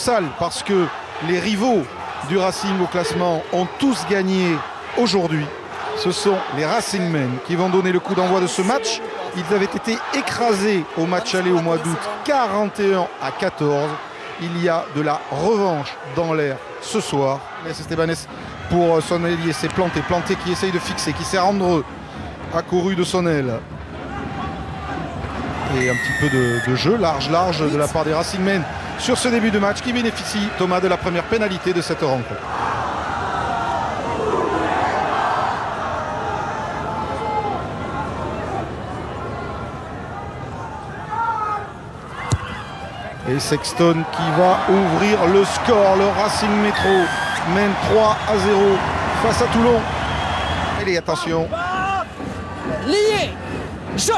Salle parce que les rivaux du Racing au classement ont tous gagné aujourd'hui. Ce sont les Racingmen qui vont donner le coup d'envoi de ce match. Ils avaient été écrasés au match aller au mois d'août 41-14. Il y a de la revanche dans l'air ce soir. Estebanez pour son ailier, c'est Planté qui essaye de fixer, qui sert Andreu, accouru de son aile. Et un petit peu de jeu large de la part des Racingmen sur ce début de match qui bénéficie, Thomas, de la première pénalité de cette rencontre. Et Sexton qui va ouvrir le score. Le Racing Métro mène 3-0 face à Toulon. Allez, attention. Lié. Jeu.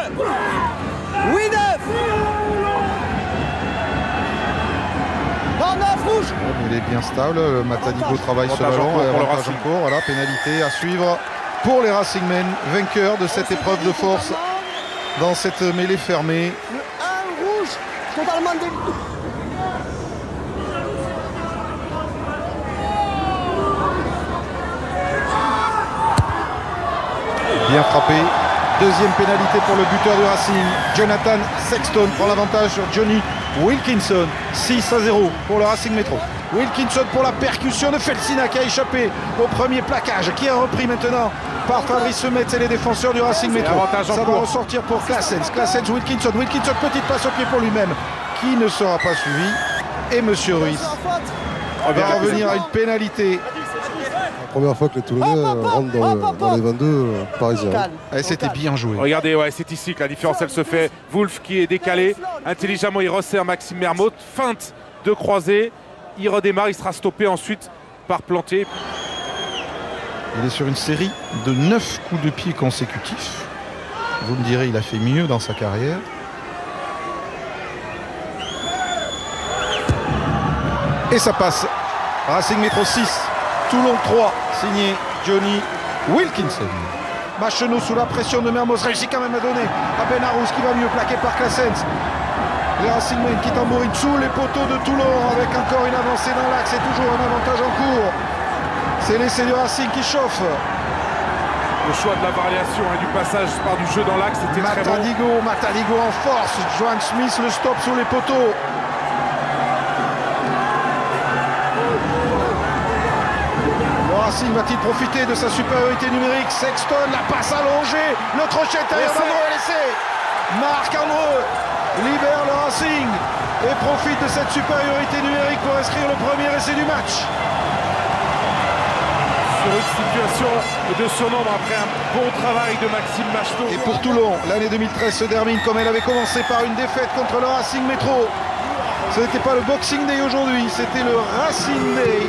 Oui, 9. En 9 rouge. Il est bien stable. Matadigo travaille ce ballon. Avantage en cours. Voilà, pénalité à suivre pour les Racingmen, vainqueurs de cette épreuve de force dans cette mêlée fermée. Le 1 rouge. Totalement bien frappé. Deuxième pénalité pour le buteur du Racing. Jonathan Sexton prend l'avantage sur Johnny Wilkinson. 6-0 pour le Racing Métro. Wilkinson pour la percussion de Felsina qui a échappé au premier plaquage, qui est repris maintenant par Fabrice Metz et les défenseurs du Racing Métro. Ça va ressortir pour Claessens. Claessens, Wilkinson, petite passe au pied pour lui-même qui ne sera pas suivi. Et Monsieur Ruiz va revenir à une pénalité. La première fois que les Toulonnais rentrent dans les 22 parisiens. Et c'était bien joué. Regardez, ouais, c'est ici que la différence elle se fait. Wolf qui est décalé, intelligemment il resserre Maxime Mermoth, feinte de croisée, il redémarre, il sera stoppé ensuite par Planté. Il est sur une série de 9 coups de pied consécutifs. Vous me direz, il a fait mieux dans sa carrière. Et ça passe. Racing Métro 6, Toulon 3, signé Johnny Wilkinson. Macheneau sous la pression de Mermoz réussit quand même à donner à Benarous qui va mieux, plaqué par Claessens. Les Racingmen qui tambourinent sous les poteaux de Toulon avec encore une avancée dans l'axe et toujours un avantage en cours. C'est l'essai du Racing qui chauffe. Le choix de la variation et du passage par du jeu dans l'axe était très bon. Matadigo en force. Joan Smith le stop sous les poteaux. Le Racing va-t-il profiter de sa supériorité numérique? Sexton, la passe allongée. Le crochet intérieur d'Andreu est laissé. Marc-Andreu libère le Racing et profite de cette supériorité numérique pour inscrire le premier essai du match. Sur une situation de surnombre après un bon travail de Maxime Macheneau. Et pour Toulon, l'année 2013 se termine comme elle avait commencé par une défaite contre le Racing Métro. Ce n'était pas le Boxing Day aujourd'hui, c'était le Racing Day.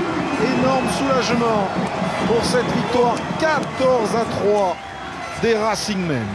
Énorme soulagement pour cette victoire 14-3 des Racingmen.